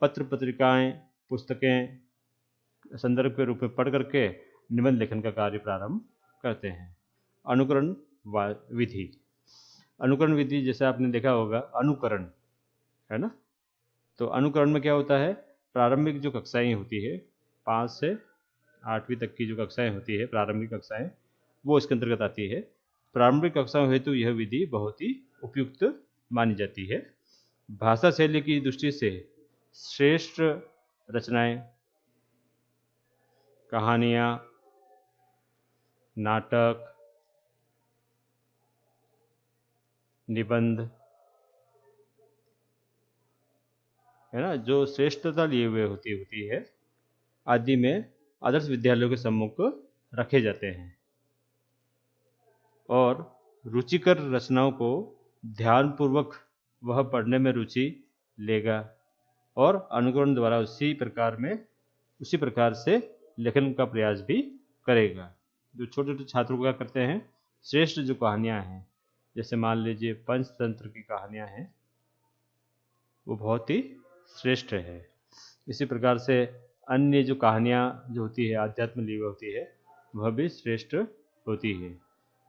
पत्र पत्रिकाएं पुस्तकें संदर्भ के रूप में पढ़ करके निबंध लेखन का कार्य प्रारंभ करते हैं। अनुकरण विधि। अनुकरण विधि जैसे आपने देखा होगा, अनुकरण है ना, तो अनुकरण में क्या होता है, प्रारंभिक जो कक्षाएं होती है 5 से 8वीं तक की जो कक्षाएं होती है, प्रारंभिक कक्षाएं, वो इसके अंतर्गत आती है। प्रारंभिक कक्षाओं हेतु यह विधि बहुत ही उपयुक्त मानी जाती है। भाषा शैली की दृष्टि से श्रेष्ठ रचनाएं, कहानियाँ, नाटक, निबंध है ना, जो श्रेष्ठता लिए हुए होती है आदि में आदर्श विद्यालयों के सम्मुख रखे जाते हैं। और रुचिकर रचनाओं को ध्यानपूर्वक वह पढ़ने में रुचि लेगा और अनुकरण द्वारा उसी प्रकार से लेखन का प्रयास भी करेगा। जो छोटे छोटे छात्रों क्या करते हैं, श्रेष्ठ जो कहानियाँ हैं, जैसे मान लीजिए पंचतंत्र की कहानियाँ हैं, वो बहुत ही श्रेष्ठ है। इसी प्रकार से अन्य जो कहानियाँ जो होती है, आध्यात्म ली होती है, वह भी श्रेष्ठ होती है।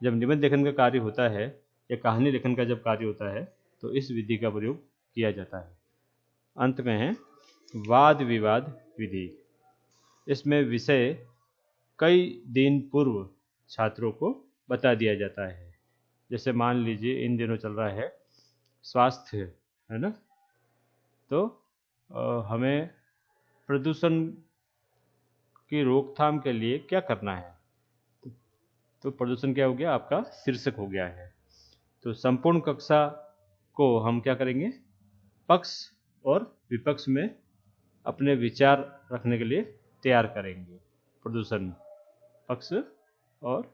जब निबंध लेखन का कार्य होता है या कहानी लेखन का जब कार्य होता है तो इस विधि का प्रयोग किया जाता है। अंत में है वाद विवाद विधि। इसमें विषय कई दिन पूर्व छात्रों को बता दिया जाता है। जैसे मान लीजिए इन दिनों चल रहा है स्वास्थ्य, है ना, तो हमें प्रदूषण की रोकथाम के लिए क्या करना है। तो प्रदूषण क्या हो गया, आपका शीर्षक हो गया है। तो संपूर्ण कक्षा को हम क्या करेंगे, पक्ष और विपक्ष में अपने विचार रखने के लिए तैयार करेंगे। प्रदूषण पक्ष और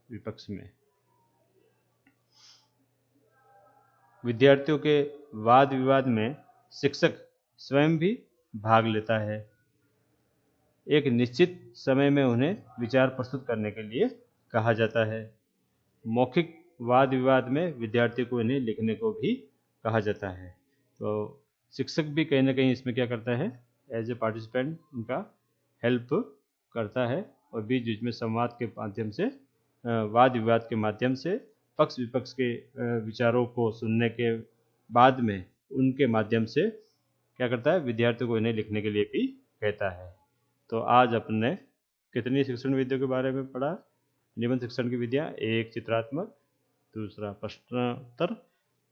विपक्ष में विद्यार्थियों के वाद विवाद में शिक्षक स्वयं भी भाग लेता है। एक निश्चित समय में उन्हें विचार प्रस्तुत करने के लिए कहा जाता है। मौखिक वाद विवाद में विद्यार्थी को इन्हें लिखने को भी कहा जाता है। तो शिक्षक भी कहीं ना कहीं इसमें क्या करता है, एज ए पार्टिसिपेंट उनका हेल्प करता है और बीच बीच में संवाद के माध्यम से, वाद विवाद के माध्यम से, पक्ष विपक्ष के विचारों को सुनने के बाद में उनके माध्यम से क्या करता है, विद्यार्थियों को इन्हें लिखने के लिए भी कहता है। तो आज अपने कितनी शिक्षण विधियों के बारे में पढ़ा। निबंध शिक्षण की विधियाँ, एक चित्रात्मक, दूसरा प्रश्नोत्तर,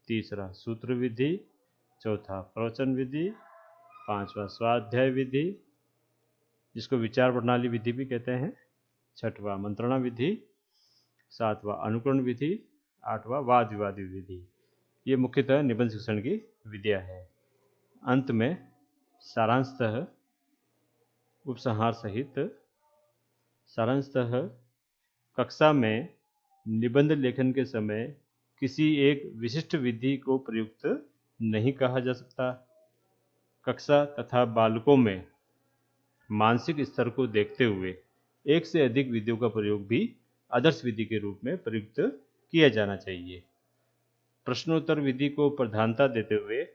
तीसरा सूत्र विधि, चौथा प्रवचन विधि, पांचवा स्वाध्याय विधि जिसको विचार प्रणाली विधि भी कहते हैं, छठवां मंत्रणा विधि, सातवां अनुकरण विधि, आठवां वाद विवाद विधि। ये मुख्यतः निबंध शिक्षण की विधियाँ है। अंत में सारांशतः उपसंहार सहित सारांशतः कक्षा में निबंध लेखन के समय किसी एक विशिष्ट विधि को प्रयुक्त नहीं कहा जा सकता। कक्षा तथा बालकों में मानसिक स्तर को देखते हुए एक से अधिक विधियों का प्रयोग भी आदर्श विधि के रूप में प्रयुक्त किया जाना चाहिए। प्रश्नोत्तर विधि को प्रधानता देते हुए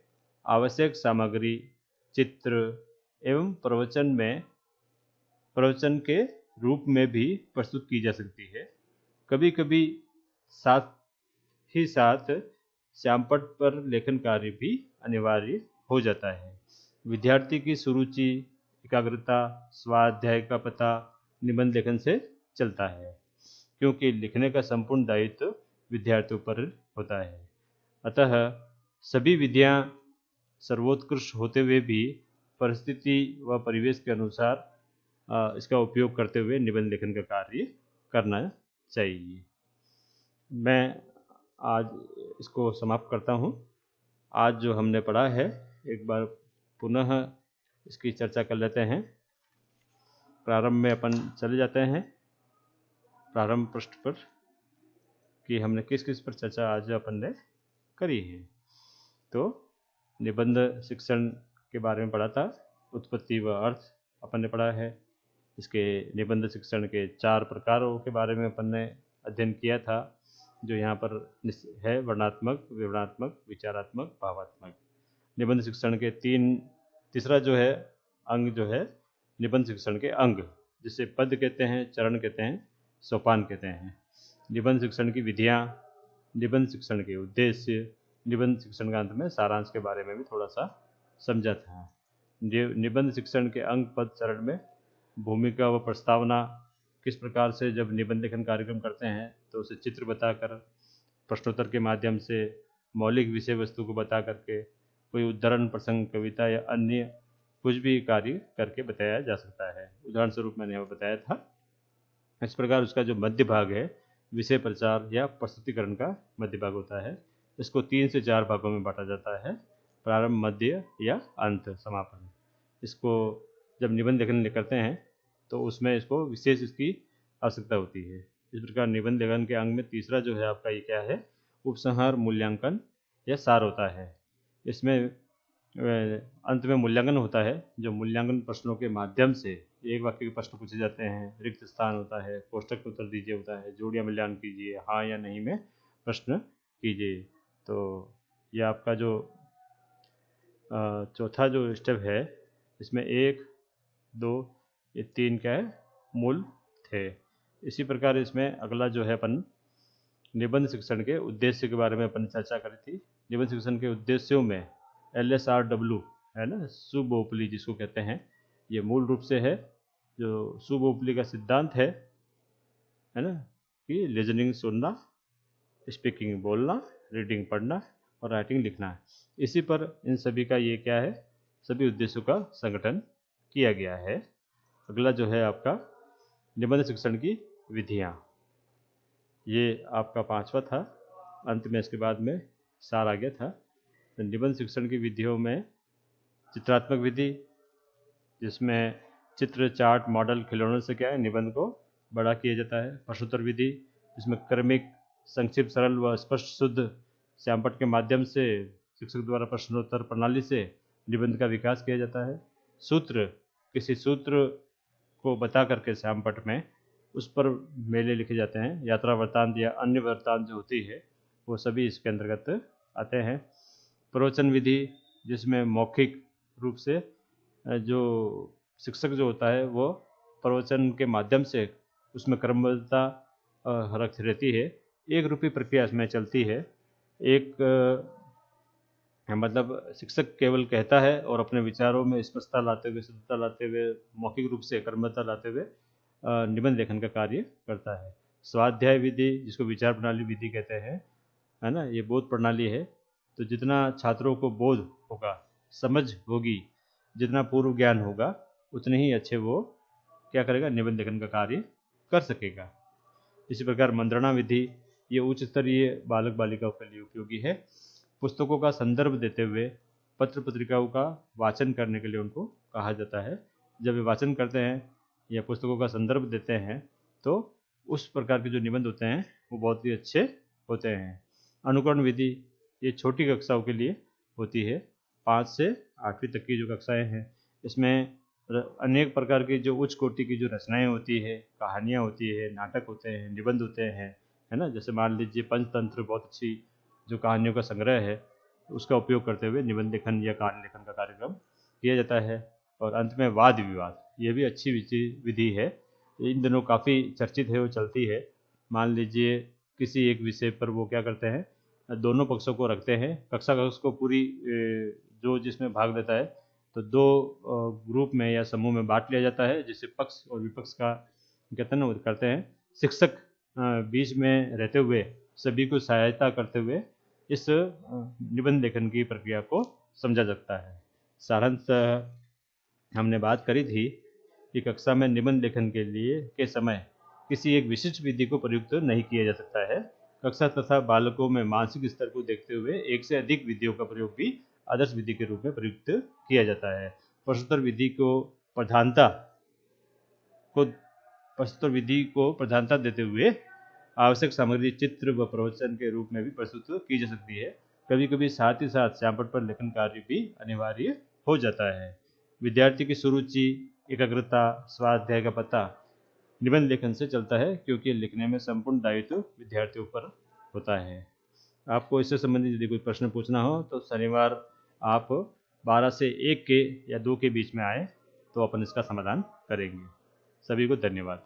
आवश्यक सामग्री चित्र एवं प्रवचन के रूप में भी प्रस्तुत की जा सकती है। कभी कभी साथ ही साथ श्यामपट्ट पर लेखन कार्य भी अनिवार्य हो जाता है। विद्यार्थी की सुरुचि, एकाग्रता, स्वाध्याय का पता निबंध लेखन से चलता है, क्योंकि लिखने का संपूर्ण दायित्व विद्यार्थियों पर होता है। अतः सभी विधियां सर्वोत्कृष्ट होते हुए भी परिस्थिति व परिवेश के अनुसार इसका उपयोग करते हुए निबंध लेखन का कार्य करना चाहिए। मैं आज इसको समाप्त करता हूँ। आज जो हमने पढ़ा है एक बार पुनः इसकी चर्चा कर लेते हैं। प्रारंभ में अपन चले जाते हैं प्रारंभ पृष्ठ पर कि हमने किस किस पर चर्चा आज अपन ने करी है। तो निबंध शिक्षण के बारे में पढ़ा था, उत्पत्ति व अर्थ अपन ने पढ़ा है। इसके निबंध शिक्षण के 4 प्रकारों के बारे में अपन ने अध्ययन किया था, जो यहाँ पर है वर्णनात्मक, विवरणात्मक, विचारात्मक, भावात्मक। निबंध शिक्षण के तीसरा जो है अंग जो है निबंध शिक्षण के अंग, जिसे पद कहते हैं, चरण कहते हैं, सोपान कहते हैं। निबंध शिक्षण की विधियाँ, निबंध शिक्षण के उद्देश्य, निबंध शिक्षण का अंत में सारांश के बारे में भी थोड़ा सा समझा था। निबंध शिक्षण के अंग, पद, चरण में भूमिका व प्रस्तावना, किस प्रकार से जब निबंध लेखन कार्यक्रम करते हैं तो उसे चित्र बताकर, प्रश्नोत्तर के माध्यम से, मौलिक विषय वस्तु को बता करके, कोई उदाहरण प्रसंग, कविता या अन्य कुछ भी कार्य करके बताया जा सकता है। उदाहरण स्वरूप मैंने यहाँ बताया था। इस प्रकार उसका जो मध्य भाग है, विषय प्रचार या प्रस्तुतिकरण का मध्य भाग होता है। इसको 3 से 4 भागों में बांटा जाता है, प्रारंभ, मध्य या अंत, समापन। इसको जब निबंध लेखन करते हैं तो उसमें इसको विशेष इसकी आवश्यकता होती है। इस प्रकार निबंध लेखन के अंग में तीसरा जो है आपका ये क्या है, उपसंहार मूल्यांकन या सार होता है। इसमें अंत में मूल्यांकन होता है, जो मूल्यांकन प्रश्नों के माध्यम से एक वाक्य के प्रश्न पूछे जाते हैं, रिक्त स्थान होता है, कोष्टक में उत्तर दीजिए होता है, जोड़ियां मूल्यांकन कीजिए, हाँ या नहीं में प्रश्न कीजिए। तो यह आपका जो चौथा जो स्टेप है, इसमें 1, 2, ये 3 क्या है, मूल थे। इसी प्रकार इसमें अगला जो है अपन निबंध शिक्षण के उद्देश्य के बारे में अपन चर्चा करी थी। निबंध शिक्षण के उद्देश्यों में LSRW है ना, सुबोपली जिसको कहते हैं, ये मूल रूप से है जो सुबोपली का सिद्धांत है ना, कि लिजनिंग सुनना, स्पीकिंग बोलना, रीडिंग पढ़ना और राइटिंग लिखना है। इसी पर इन सभी का ये क्या है, सभी उद्देश्यों का संगठन किया गया है। अगला जो है आपका निबंध शिक्षण की विधियाँ, ये आपका 5वां था, अंत में इसके बाद में सार आ गया था। तो निबंध शिक्षण की विधियों में चित्रात्मक विधि, जिसमें चित्र, चार्ट, मॉडल, खिलौनों से क्या है, निबंध को बड़ा किया जाता है। प्रश्नोत्तर विधि, जिसमें क्रमिक, संक्षिप्त, सरल व स्पष्ट शुद्ध श्यामपट्ट के माध्यम से शिक्षक द्वारा प्रश्नोत्तर प्रणाली से निबंध का विकास किया जाता है। सूत्र, किसी सूत्र को बता करके श्यामपट्ट में उस पर मेले लिखे जाते हैं। यात्रा वृत्तांत या अन्य वृत्तांत जो होती है वो सभी इसके अंतर्गत आते हैं। प्रवचन विधि, जिसमें मौखिक रूप से जो शिक्षक जो होता है वो प्रवचन के माध्यम से उसमें क्रमबद्धता रख रहती है, एक रूपी प्रक्रिया इसमें चलती है। एक मतलब शिक्षक केवल कहता है और अपने विचारों में स्पष्टता लाते हुए, शुद्धता लाते हुए, मौखिक रूप से क्रमबद्धता लाते हुए निबंध लेखन का कार्य करता है। स्वाध्याय विधि, जिसको विचार प्रणाली विधि कहते हैं, है ना, ये बोध प्रणाली है। तो जितना छात्रों को बोध होगा, समझ होगी, जितना पूर्व ज्ञान होगा, उतने ही अच्छे वो क्या करेगा, निबंध लेखन का कार्य कर सकेगा। इसी प्रकार मंत्रणा विधि, ये उच्च स्तरीय बालक बालिकाओं के लिए उपयोगी है। पुस्तकों का संदर्भ देते हुए पत्र पत्रिकाओं का वाचन करने के लिए उनको कहा जाता है। जब वे वाचन करते हैं या पुस्तकों का संदर्भ देते हैं तो उस प्रकार के जो निबंध होते हैं वो बहुत ही अच्छे होते हैं। अनुकरण विधि, ये छोटी कक्षाओं के लिए होती है, 5 से 8वीं तक की जो कक्षाएं हैं, इसमें अनेक प्रकार की जो उच्च कोटि की जो रचनाएं होती है, कहानियाँ होती है, नाटक होते हैं, निबंध होते हैं, है ना। जैसे मान लीजिए पंचतंत्र, बहुत अच्छी जो कहानियों का संग्रह है, उसका उपयोग करते हुए निबंध लेखन या कहानी लेखन का कार्यक्रम किया जाता है। और अंत में वाद विवाद, ये भी अच्छी विधि है, इन दिनों काफ़ी चर्चित है, वो चलती है। मान लीजिए किसी एक विषय पर वो क्या करते हैं, दोनों पक्षों को रखते हैं, कक्षा कक्ष को पूरी जो जिसमें भाग लेता है तो 2 ग्रुप में या समूह में बांट लिया जाता है, जिससे पक्ष और विपक्ष का कहते हैं ना करते हैं। शिक्षक बीच में रहते हुए सभी को सहायता करते हुए इस निबंध लेखन की प्रक्रिया को समझा जाता है। सारांश हमने बात करी थी कि कक्षा में निबंध लेखन के समय किसी एक विशिष्ट विधि को प्रयुक्त नहीं किया जा सकता है। कक्षा तथा बालकों में मानसिक स्तर को देखते हुए एक से अधिक विधियों का प्रयोग भी आदर्श विधि के रूप में प्रयुक्त किया जाता है। प्रश्नोत्तर विधि को प्रधानता देते हुए आवश्यक सामग्री चित्र व प्रवचन के रूप में भी प्रस्तुत की जा सकती है। कभी कभी साथ ही साथ श्यामपट्ट पर लेखन कार्य भी अनिवार्य हो जाता है। विद्यार्थी की सुरुचि, एकाग्रता, स्वाध्याय का पता निबंध लेखन से चलता है, क्योंकि लिखने में संपूर्ण दायित्व विद्यार्थियों पर होता है। आपको इससे संबंधित यदि कोई प्रश्न पूछना हो तो शनिवार आप 12 से 1 के या 2 के बीच में आए तो अपन इसका समाधान करेंगे। सभी को धन्यवाद।